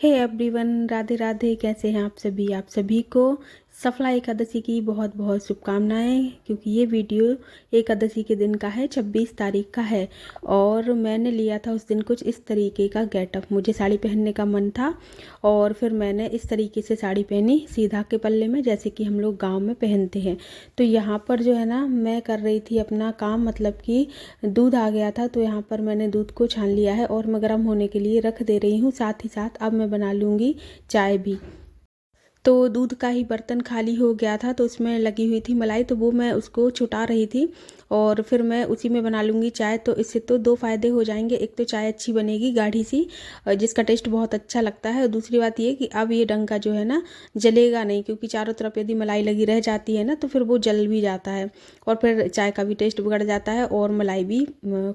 Hey everyone, Radhe Radhe. कैसे हैं आप सभी को सफला एकादशी की बहुत बहुत शुभकामनाएं। क्योंकि ये वीडियो एकादशी के दिन का है, 26 तारीख का है। और मैंने लिया था उस दिन कुछ इस तरीके का गेटअप। मुझे साड़ी पहनने का मन था और फिर मैंने इस तरीके से साड़ी पहनी, सीधा के पल्ले में, जैसे कि हम लोग गांव में पहनते हैं। तो यहाँ पर जो है ना, मैं कर रही थी अपना काम, मतलब कि दूध आ गया था तो यहाँ पर मैंने दूध को छान लिया है और मैं गर्म होने के लिए रख दे रही हूँ। साथ ही साथ अब मैं बना लूँगी चाय भी। तो दूध का ही बर्तन खाली हो गया था तो उसमें लगी हुई थी मलाई, तो वो मैं उसको छुटा रही थी और फिर मैं उसी में बना लूँगी चाय। तो इससे तो दो फायदे हो जाएंगे। एक तो चाय अच्छी बनेगी गाढ़ी सी, जिसका टेस्ट बहुत अच्छा लगता है। और दूसरी बात ये कि अब ये डंका जो है ना जलेगा नहीं, क्योंकि चारों तरफ यदि मलाई लगी रह जाती है ना तो फिर वो जल भी जाता है और फिर चाय का भी टेस्ट बिगड़ जाता है और मलाई भी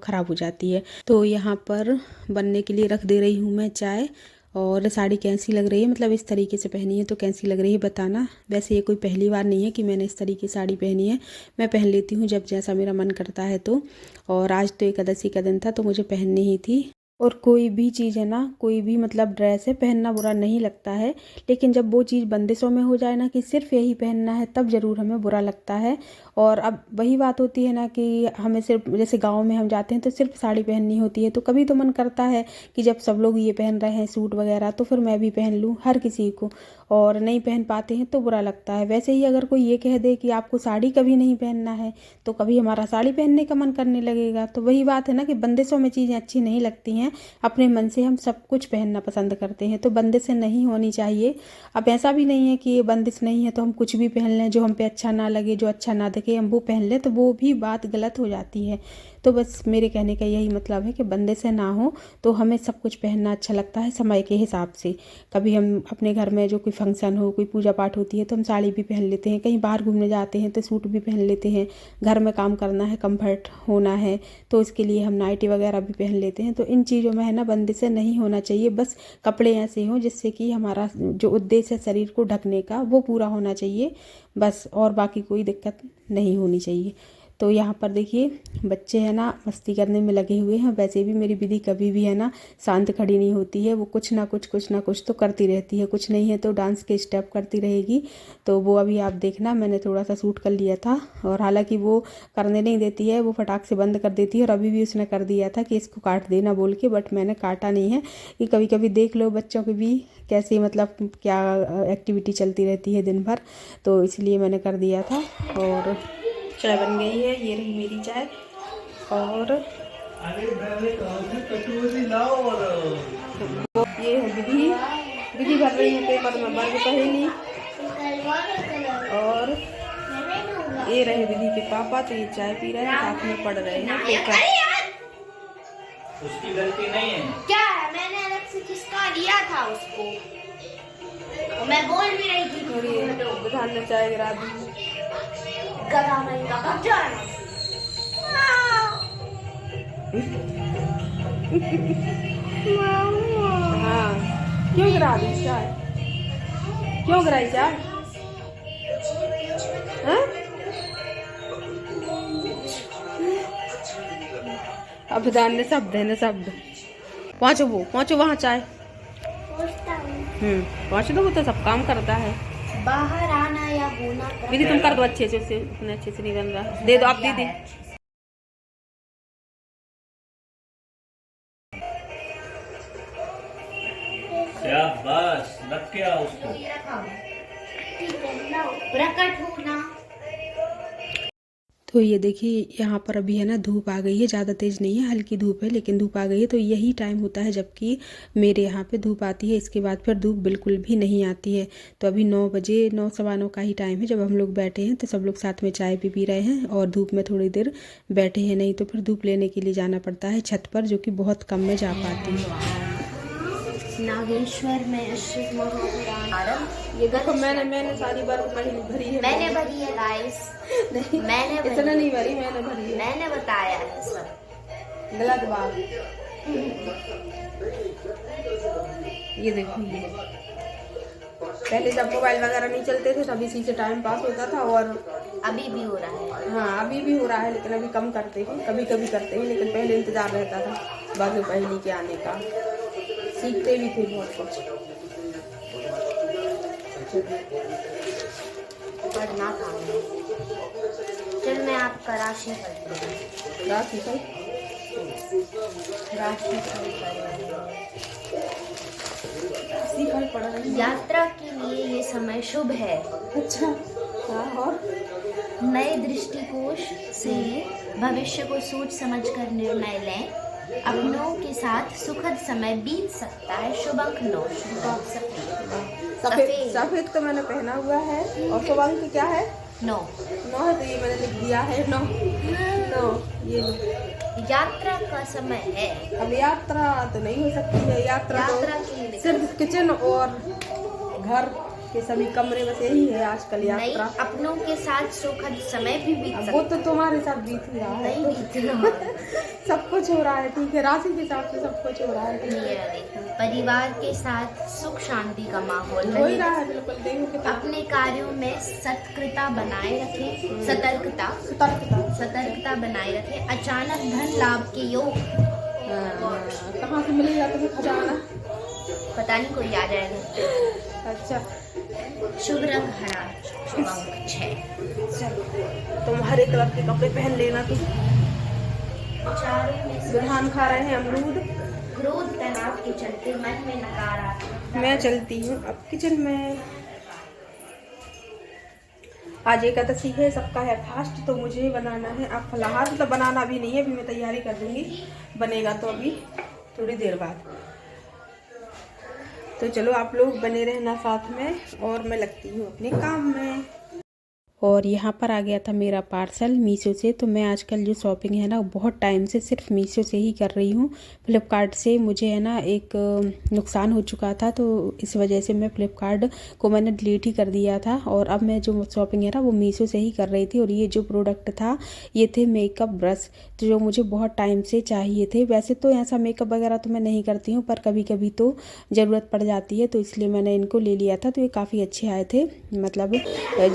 ख़राब हो जाती है। तो यहाँ पर बनने के लिए रख दे रही हूँ मैं चाय। और साड़ी कैसी लग रही है, मतलब इस तरीके से पहनी है तो कैसी लग रही है बताना। वैसे ये कोई पहली बार नहीं है कि मैंने इस तरीके की साड़ी पहनी है, मैं पहन लेती हूँ जब जैसा मेरा मन करता है तो। और आज तो एकादशी का दिन था तो मुझे पहननी ही थी। और कोई भी चीज़ है ना, कोई भी मतलब ड्रेस है, पहनना बुरा नहीं लगता है। लेकिन जब वो चीज़ बंदिशों में हो जाए ना कि सिर्फ यही पहनना है, तब ज़रूर हमें बुरा लगता है। और अब वही बात होती है ना कि हमें सिर्फ, जैसे गांव में हम जाते हैं तो सिर्फ साड़ी पहननी होती है, तो कभी तो मन करता है कि जब सब लोग ये पहन रहे हैं सूट वगैरह तो फिर मैं भी पहन लूँ, हर किसी को। और नहीं पहन पाते हैं तो बुरा लगता है। वैसे ही अगर कोई ये कह दे कि आपको साड़ी कभी नहीं पहनना है तो कभी हमारा साड़ी पहनने का मन करने लगेगा। तो वही बात है ना कि बंदिशों में चीज़ें अच्छी नहीं लगती हैं, अपने मन से हम सब कुछ पहनना पसंद करते हैं, तो बंदिशें नहीं होनी चाहिए। अब ऐसा भी नहीं है कि ये बंदिश नहीं है तो हम कुछ भी पहन लें, जो हम पे अच्छा ना लगे, जो अच्छा ना दिखे हम वो पहन लें, तो वो भी बात गलत हो जाती है। तो बस मेरे कहने का यही मतलब है कि बंदिशें ना हो तो हमें सब कुछ पहनना अच्छा लगता है समय के हिसाब से। कभी हम अपने घर में जो कोई फंक्शन हो, कोई पूजा पाठ होती है तो हम साड़ी भी पहन लेते हैं, कहीं बाहर घूमने जाते हैं तो सूट भी पहन लेते हैं, घर में काम करना है, कंफर्ट होना है तो इसके लिए हम नाइटी वगैरह भी पहन लेते हैं। तो इन चीज़ों में है ना बंदिशें नहीं होना चाहिए। बस कपड़े ऐसे हों जिससे कि हमारा जो उद्देश्य है शरीर को ढकने का वो पूरा होना चाहिए बस, और बाकी कोई दिक्कत नहीं होनी चाहिए। तो यहाँ पर देखिए बच्चे हैं ना मस्ती करने में लगे हुए हैं। वैसे भी मेरी दीदी कभी भी है ना शांत खड़ी नहीं होती है, वो कुछ ना कुछ तो करती रहती है। कुछ नहीं है तो डांस के स्टेप करती रहेगी। तो वो अभी आप देखना, मैंने थोड़ा सा शूट कर लिया था और हालांकि वो करने नहीं देती है, वो फटाक से बंद कर देती है। और अभी भी उसने कर दिया था कि इसको काट देना बोल के, बट मैंने काटा नहीं है कि कभी कभी देख लो बच्चों के भी कैसे, मतलब क्या एक्टिविटी चलती रहती है दिन भर, तो इसलिए मैंने कर दिया था। और चाय बन गई है, ये रही मेरी चाय। और ये है विधि, विधि भर रही है पेपर में वर्ग पहेली। और ये रहे विधि के पापा, तो ये चाय पी रहे हैं, साथ में पढ़ रहे हैं पेपर। उसकी गलती नहीं है क्या है, मैंने अलग से किसका लिया था उसको, मैं बोल भी रही थी। विधान ने चाय गिरा दी, गधा नहीं का बच्चा है। हाँ, क्यों गिरा दी चाय, क्यों गिराई चाय? अब विधान ने शब्द है ना, शब्द पहुँचो, वो पहुँचो वहाँ चाय। पहुँच दो, वो तो सब काम करता है। बाहर आना या होना दीदी तुम कर दो अच्छे से, उसे उतने अच्छे से नहीं बन रहा, दे दो आप दीदी। बस रख के आओ उसको, प्रकट होना। तो ये देखिए यहाँ पर अभी है ना धूप आ गई है, ज़्यादा तेज़ नहीं है, हल्की धूप है लेकिन धूप आ गई है। तो यही टाइम होता है जबकि मेरे यहाँ पे धूप आती है, इसके बाद फिर धूप बिल्कुल भी नहीं आती है। तो अभी 9 बजे, 9 सवा 9 का ही टाइम है जब हम लोग बैठे हैं। तो सब लोग साथ में चाय भी पी रहे हैं और धूप में थोड़ी देर बैठे हैं, नहीं तो फिर धूप लेने के लिए जाना पड़ता है छत पर, जो कि बहुत कम में जा पाती है। नागेश्वर में शिव महापुराण, ये देखो मैंने सारी बार भरी है, मैंने भरी है गाइस, नहीं मैंने इतना नहीं भरी, मैंने भरी है, मैंने बताया है सब गलत बात। ये देखो, ये पहले जब मोबाइल वगैरह नहीं चलते थे तब इसी से टाइम पास होता था, और अभी भी हो रहा है। हाँ अभी भी हो रहा है, लेकिन अभी कम करते हैं, कभी कभी करते हैं, लेकिन पहले इंतजार रहता था बाकी पहेली के आने का। सीखते भी थे बहुत कुछ। पढ़ना था। चल मैं आपका राशिफल पढ़ूंगी। राशिफल पढ़ रही हूँ। यात्रा के लिए ये समय शुभ है। अच्छा, हाँ, और नए दृष्टिकोण से भविष्य को सोच समझकर निर्णय लें। अपनों के साथ सुखद समय बीत सकता है। शुभ अंक 9। शुभ अंक सफेद। सफेद तो मैंने पहना हुआ है। और शुभ अंक क्या है? 9। 9 है, तो ये मैंने लिख दिया है 9। ये यात्रा का समय है। अब यात्रा तो नहीं हो सकती है। यात्रा के लिए सिर्फ किचन और घर के सभी कमरे बस यही है आजकल यात्रा। नहीं, अपनों के साथ सुखद समय भी बीत सकता है। वो तो तुम्हारे साथ बीत ही रहा है। नहीं बीत रहा। सब कुछ हो रहा है, ठीक है, राशि के हिसाब से सब कुछ हो रहा है। परिवार के साथ सुख शांति का माहौल हो ही रहा है, बिल्कुल। देखो अपने कार्यों में सतर्कता बनाए रखें। सतर्कता बनाए रखें। अचानक धन लाभ के योग। कहाँ से मिलेगा तुम्हें खजाना? पता नहीं, कोई आ जाएगा। अच्छा। शुभ रंग हरा। शुभ अंक 6। चलो, तुम हरे कलर के कपड़े पहन लेना। तुम बुरहान खा रहे हैं अमरूद। क्रोध तनाव के चलते मन में नकारात्मकता। मैं चलती हूँ अब किचन में। आज एकादशी है, सबका है फास्ट, तो मुझे बनाना है अब फलाहार। तो बनाना भी नहीं है, अभी मैं तैयारी कर दूंगी। बनेगा तो अभी थोड़ी देर बाद। तो चलो आप लोग बने रहना साथ में, और मैं लगती हूँ अपने काम में। और यहाँ पर आ गया था मेरा पार्सल मीशो से। तो मैं आजकल जो शॉपिंग है ना, बहुत टाइम से सिर्फ मीशो से ही कर रही हूँ। फ्लिपकार्ट से मुझे है ना एक नुकसान हो चुका था, तो इस वजह से मैं फ्लिपकार्ट को मैंने डिलीट ही कर दिया था। और अब मैं जो शॉपिंग है ना वो मीशो से ही कर रही थी। और ये जो प्रोडक्ट था, ये थे मेकअप ब्रश, तो जो मुझे बहुत टाइम से चाहिए थे। वैसे तो ऐसा मेकअप वगैरह तो मैं नहीं करती हूँ, पर कभी कभी तो ज़रूरत पड़ जाती है, तो इसलिए मैंने इनको ले लिया था। तो ये काफ़ी अच्छे आए थे, मतलब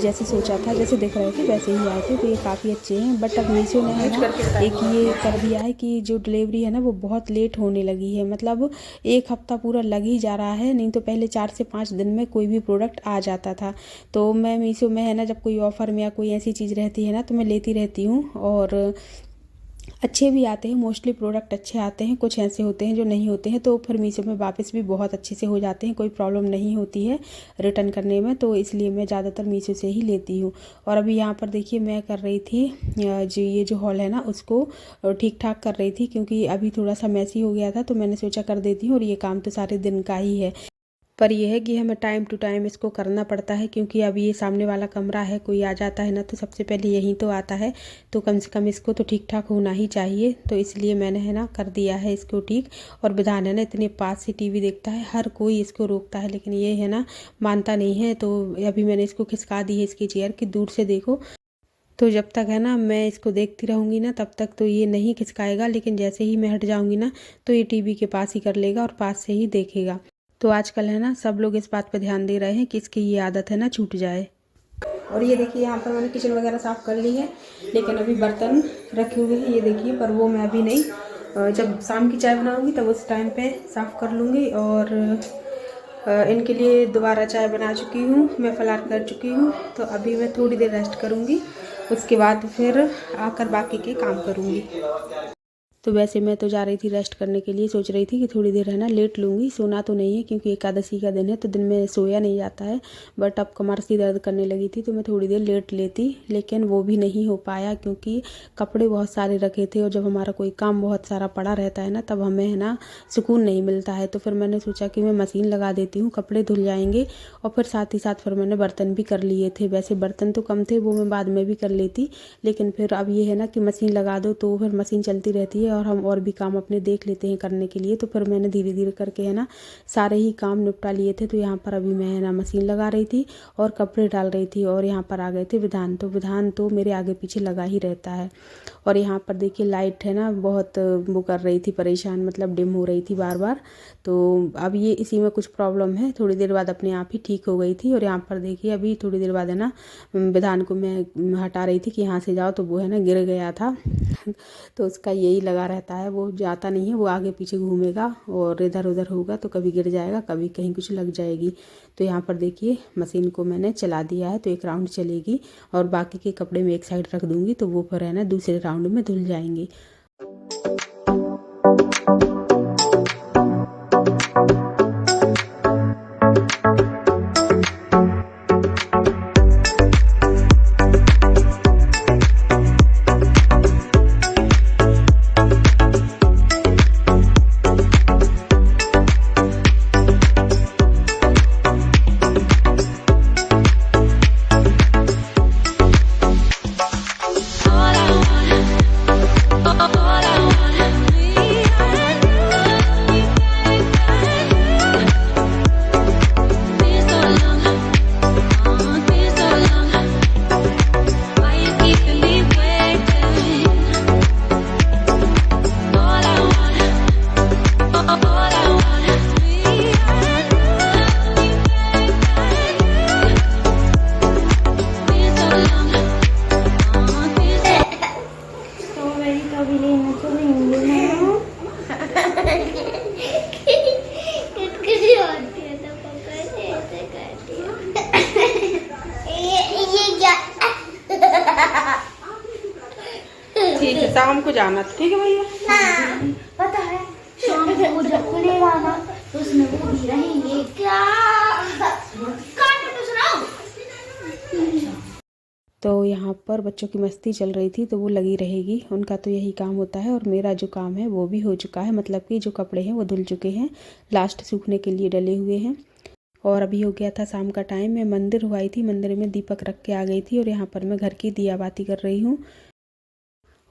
जैसे सोचा था, जैसे देख रहे थे वैसे ही आए थे। तो ये काफ़ी अच्छे हैं। बट अब मीशो ने है ना एक ये कर दिया है कि जो डिलीवरी है ना वो बहुत लेट होने लगी है। मतलब 1 हफ्ता पूरा लग ही जा रहा है। नहीं तो पहले 4 से 5 दिन में कोई भी प्रोडक्ट आ जाता था। तो मैं मीशो में है ना, जब कोई ऑफ़र में या कोई ऐसी चीज़ रहती है ना, तो मैं लेती रहती हूँ। और अच्छे भी आते हैं, मोस्टली प्रोडक्ट अच्छे आते हैं। कुछ ऐसे होते हैं जो नहीं होते हैं, तो फिर मीशो में वापस भी बहुत अच्छे से हो जाते हैं। कोई प्रॉब्लम नहीं होती है रिटर्न करने में, तो इसलिए मैं ज़्यादातर मीशो से ही लेती हूँ। और अभी यहाँ पर देखिए मैं कर रही थी जो ये जो हॉल है ना उसको ठीक ठाक कर रही थी, क्योंकि अभी थोड़ा सा मैसी हो गया था, तो मैंने सोचा कर देती हूँ। और ये काम तो सारे दिन का ही है, पर यह है कि हमें टाइम टू टाइम इसको करना पड़ता है, क्योंकि अब ये सामने वाला कमरा है, कोई आ जाता है ना तो सबसे पहले यही तो आता है, तो कम से कम इसको तो ठीक ठाक होना ही चाहिए। तो इसलिए मैंने है ना कर दिया है इसको ठीक। और विधान है ना इतने पास से टीवी देखता है, हर कोई इसको रोकता है, लेकिन ये है ना मानता नहीं है। तो अभी मैंने इसको खिसका दी है इसकी चेयर कि दूर से देखो। तो जब तक है ना मैं इसको देखती रहूँगी ना, तब तक तो ये नहीं खिसकाएगा, लेकिन जैसे ही मैं हट जाऊँगी ना तो ये टीवी के पास ही कर लेगा और पास से ही देखेगा। तो आजकल है ना सब लोग इस बात पर ध्यान दे रहे हैं कि इसकी ये आदत है ना छूट जाए। और ये देखिए यहाँ पर मैंने किचन वगैरह साफ़ कर ली है, लेकिन अभी बर्तन रखे हुए हैं ये देखिए, पर वो मैं अभी नहीं, जब शाम की चाय बनाऊँगी तब उस टाइम पे साफ़ कर लूँगी। और इनके लिए दोबारा चाय बना चुकी हूँ, मैं फलार कर चुकी हूँ। तो अभी मैं थोड़ी देर रेस्ट करूँगी, उसके बाद फिर आकर बाकी के काम करूँगी। तो वैसे मैं तो जा रही थी रेस्ट करने के लिए, सोच रही थी कि थोड़ी देर है ना लेट लूँगी। सोना तो नहीं है क्योंकि एकादशी का दिन है, तो दिन में सोया नहीं जाता है। बट अब कमर सी दर्द करने लगी थी, तो मैं थोड़ी देर लेट लेती, लेकिन वो भी नहीं हो पाया क्योंकि कपड़े बहुत सारे रखे थे। और जब हमारा कोई काम बहुत सारा पड़ा रहता है ना, तब हमें है ना सुकून नहीं मिलता है। तो फिर मैंने सोचा कि मैं मशीन लगा देती हूँ, कपड़े धुल जाएंगे। और फिर साथ ही साथ फिर मैंने बर्तन भी कर लिए थे। वैसे बर्तन तो कम थे, वो मैं बाद में भी कर लेती, लेकिन फिर अब ये है ना कि मशीन लगा दो तो फिर मशीन चलती रहती है और हम और भी काम अपने देख लेते हैं करने के लिए। तो फिर मैंने धीरे धीरे करके है ना सारे ही काम निपटा लिए थे। तो यहाँ पर अभी मैं है ना मशीन लगा रही थी और कपड़े डाल रही थी। और यहाँ पर आ गए थे विधान, तो विधान तो मेरे आगे पीछे लगा ही रहता है। और यहाँ पर देखिए लाइट है ना बहुत वो कर रही थी परेशान, मतलब डिम हो रही थी बार बार। तो अब ये इसी में कुछ प्रॉब्लम है, थोड़ी देर बाद अपने आप ही ठीक हो गई थी। और यहाँ पर देखिए अभी थोड़ी देर बाद है ना विधान को मैं हटा रही थी कि यहाँ से जाओ, तो वो है ना गिर गया था। तो उसका यही लगा रहता है, वो जाता नहीं है, वो आगे पीछे घूमेगा और इधर उधर होगा, तो कभी गिर जाएगा कभी कहीं कुछ लग जाएगी। तो यहाँ पर देखिए मशीन को मैंने चला दिया है, तो एक राउंड चलेगी और बाकी के कपड़े मैं एक साइड रख दूँगी, तो वो फिर है ना दूसरे राउंड में धुल जाएंगे। ठीक है, शाम को जाना, ठीक है भैया। पता है शाम को जब खुलेगा ना तो उसमें वो भी रहेंगे क्या। तो यहाँ पर बच्चों की मस्ती चल रही थी, तो वो लगी रहेगी, उनका तो यही काम होता है। और मेरा जो काम है वो भी हो चुका है, मतलब कि जो कपड़े हैं वो धुल चुके हैं, लास्ट सूखने के लिए डले हुए हैं। और अभी हो गया था शाम का टाइम, मैं मंदिर हुई थी, मंदिर में दीपक रख के आ गई थी और यहाँ पर मैं घर की दिया बाती कर रही हूँ।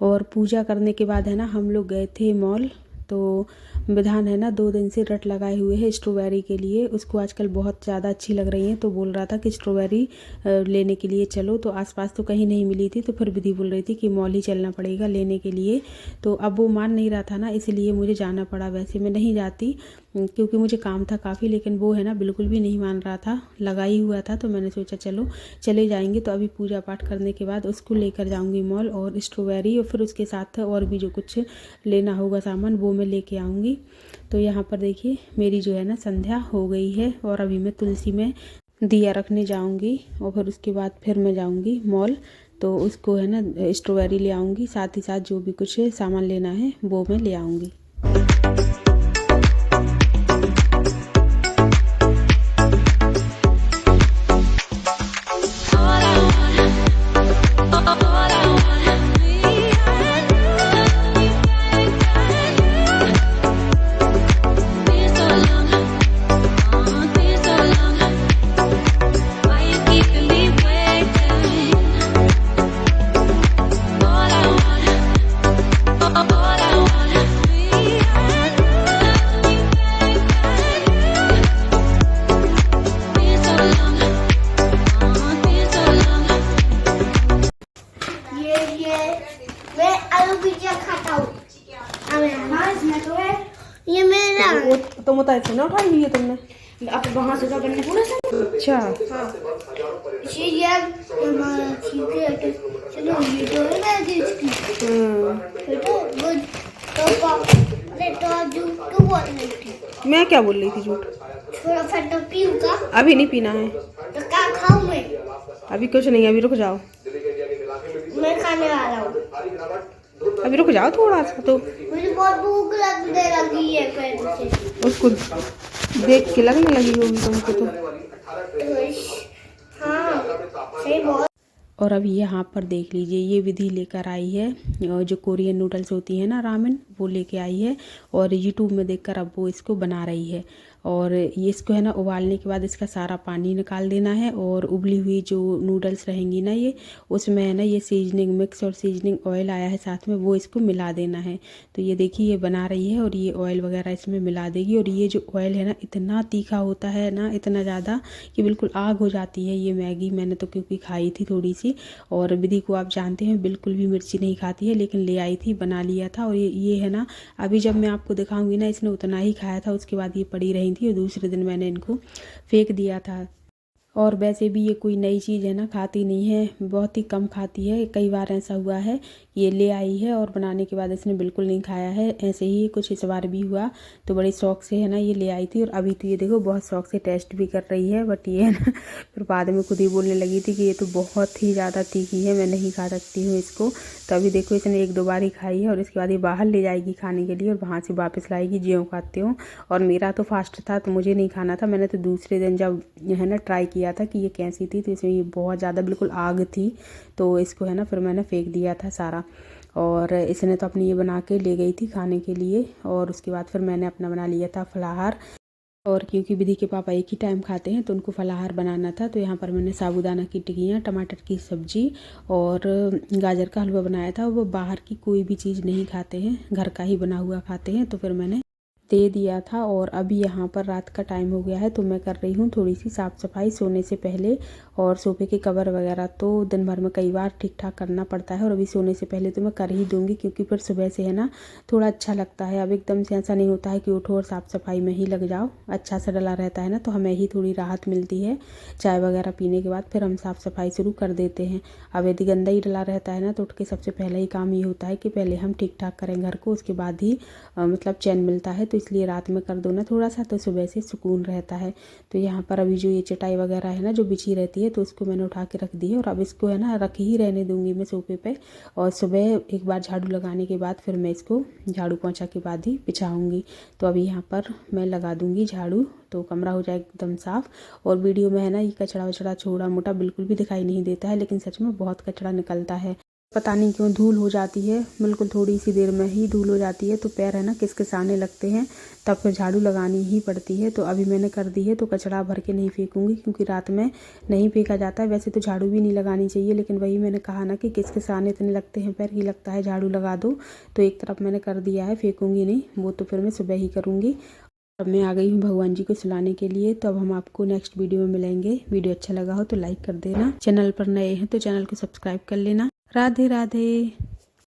और पूजा करने के बाद है ना हम लोग गए थे मॉल। तो विधान है ना 2 दिन से रट लगाए हुए हैं स्ट्रॉबेरी के लिए, उसको आजकल बहुत ज़्यादा अच्छी लग रही हैं, तो बोल रहा था कि स्ट्रॉबेरी लेने के लिए चलो। तो आसपास तो कहीं नहीं मिली थी, तो फिर विधि बोल रही थी कि मॉल ही चलना पड़ेगा लेने के लिए। तो अब वो मान नहीं रहा था ना, इसलिए मुझे जाना पड़ा। वैसे मैं नहीं जाती क्योंकि मुझे काम था काफ़ी, लेकिन वो है ना बिल्कुल भी नहीं मान रहा था, लगा ही हुआ था। तो मैंने सोचा चलो चले जाएंगे। तो अभी पूजा पाठ करने के बाद उसको लेकर जाऊंगी मॉल, और स्ट्रॉबेरी और फिर उसके साथ और भी जो कुछ लेना होगा सामान वो मैं लेके आऊँगी। तो यहाँ पर देखिए मेरी जो है ना संध्या हो गई है, और अभी मैं तुलसी में दिया रखने जाऊँगी और फिर उसके बाद फिर मैं जाऊँगी मॉल। तो उसको है ना स्ट्रॉबेरी ले आऊँगी, साथ ही साथ जो भी कुछ सामान लेना है वो मैं ले आऊँगी। ये मेरा तो मुझे ऐसे ना उठाई हुई है तुमने, अब वहाँ से करने पूरा सब। अच्छा हाँ ये हमारा ठीक है। चलो ये तो है ना जिसकी बेटा वो तो झूठ क्यों बोल रही थी। मैं क्या बोल रही थी झूठ? थोड़ा फटा पीऊंगा। अभी नहीं पीना है, तो क्या खाऊं मैं? अभी कुछ नहीं, अभी रुक जाओ, मैं खाने वाला हूँ। अभी रुक जाओ थोड़ा सा। तो मुझे बहुत भूख लगने लगी है पहले से। उसको देख के लगने लगी होगी तुमको तो। हाँ सही बहुत। और अभी यहाँ पर देख लीजिए ये विधि लेकर आई है, और जो कोरियन नूडल्स होती है ना रामेन, वो लेके आई है। और यूट्यूब में देखकर अब वो इसको बना रही है। और ये इसको है ना उबालने के बाद इसका सारा पानी निकाल देना है और उबली हुई जो नूडल्स रहेंगी ना ये उसमें है ना ये सीजनिंग मिक्स और सीजनिंग ऑयल आया है साथ में, वो इसको मिला देना है। तो ये देखिए ये बना रही है और ये ऑयल वगैरह इसमें मिला देगी। और ये जो ऑयल है ना इतना तीखा होता है ना, इतना ज़्यादा कि बिल्कुल आग हो जाती है ये मैगी। मैंने तो क्योंकि खाई थी थोड़ी सी, और विधि को आप जानते हैं बिल्कुल भी मिर्ची नहीं खाती है, लेकिन ले आई थी, बना लिया था। और ये है ना अभी जब मैं आपको दिखाऊंगी ना इसने उतना ही खाया था, उसके बाद ये पड़ी रही थी और दूसरे दिन मैंने इनको फेंक दिया था। और वैसे भी ये कोई नई चीज़ है ना, खाती नहीं है, बहुत ही कम खाती है। कई बार ऐसा हुआ है ये ले आई है और बनाने के बाद इसने बिल्कुल नहीं खाया है। ऐसे ही कुछ इस बार भी हुआ, तो बड़े शौक से है ना ये ले आई थी। और अभी तो ये देखो बहुत शौक से टेस्ट भी कर रही है, बट ये है ना फिर बाद में खुद ही बोलने लगी थी कि ये तो बहुत ही ज़्यादा तीखी है, मैं नहीं खा सकती हूँ इसको। तो अभी देखो इसने 1-2 बार ही खाई है और इसके बाद ये बाहर ले जाएगी खाने के लिए और वहाँ से वापस लाएगी ज्यों खाते हो। और मेरा तो फास्ट था तो मुझे नहीं खाना था, मैंने तो दूसरे दिन जब है ना ट्राई किया था कि ये कैसी थी, तो इसमें ये बहुत ज़्यादा बिल्कुल आग थी। तो इसको है ना फिर मैंने फेंक दिया था सारा। और इसने तो अपनी ये बना के ले गई थी खाने के लिए। और उसके बाद फिर मैंने अपना बना लिया था फलाहार। और क्योंकि विधि के पापा एक ही टाइम खाते हैं तो उनको फलाहार बनाना था, तो यहाँ पर मैंने साबूदाना की टिक्कियाँ, टमाटर की सब्जी और गाजर का हलवा बनाया था। वो बाहर की कोई भी चीज़ नहीं खाते हैं, घर का ही बना हुआ खाते हैं, तो फिर मैंने दे दिया था। और अभी यहाँ पर रात का टाइम हो गया है तो मैं कर रही हूँ थोड़ी सी साफ़ सफाई सोने से पहले। और सोफे के कवर वगैरह तो दिन भर में कई बार ठीक ठाक करना पड़ता है, और अभी सोने से पहले तो मैं कर ही दूँगी, क्योंकि फिर सुबह से है ना थोड़ा अच्छा लगता है। अब एकदम से ऐसा नहीं होता है कि उठो और साफ़ सफाई में ही लग जाओ, अच्छा सा डला रहता है ना, तो हमें ही थोड़ी राहत मिलती है। चाय वगैरह पीने के बाद फिर हम साफ़ सफाई शुरू कर देते हैं। अब यदि गंदा ही डला रहता है ना तो उठ के सबसे पहला ही काम ये होता है कि पहले हम ठीक ठाक करें घर को, उसके बाद ही मतलब चैन मिलता है। तो इसलिए रात में कर दो ना थोड़ा सा, तो सुबह से सुकून रहता है। तो यहाँ पर अभी जो ये चटाई वगैरह है ना जो बिछी रहती है, तो उसको मैंने उठा के रख दी है और अब इसको है ना रख ही रहने दूंगी मैं सोफे पे। और सुबह एक बार झाड़ू लगाने के बाद फिर मैं इसको झाड़ू पोंछा के बाद ही बिछाऊंगी। तो अभी यहाँ पर मैं लगा दूंगी झाड़ू, तो कमरा हो जाए एकदम साफ़। और वीडियो में है ना ये कचरा वचड़ा छोटा मोटा बिल्कुल भी दिखाई नहीं देता है, लेकिन सच में बहुत कचरा निकलता है। पता नहीं क्यों धूल हो जाती है, बिल्कुल थोड़ी सी देर में ही धूल हो जाती है, तो पैर है ना किसकिसाने लगते हैं, तब फिर झाड़ू लगानी ही पड़ती है। तो अभी मैंने कर दी है, तो कचरा भर के नहीं फेंकूंगी, क्योंकि रात में नहीं फेंका जाता है। वैसे तो झाड़ू भी नहीं लगानी चाहिए, लेकिन वही मैंने कहा ना कि किसकिसाने इतने लगते हैं पैर, ही लगता है झाड़ू लगा दो। तो एक तरफ मैंने कर दिया है, फेंकूंगी नहीं, वो तो फिर मैं सुबह ही करूँगी। अब मैं आ गई हूँ भगवान जी को सुलाने के लिए। तो अब हम आपको नेक्स्ट वीडियो में मिलेंगे। वीडियो अच्छा लगा हो तो लाइक कर देना, चैनल पर नए हैं तो चैनल को सब्सक्राइब कर लेना। राधे राधे।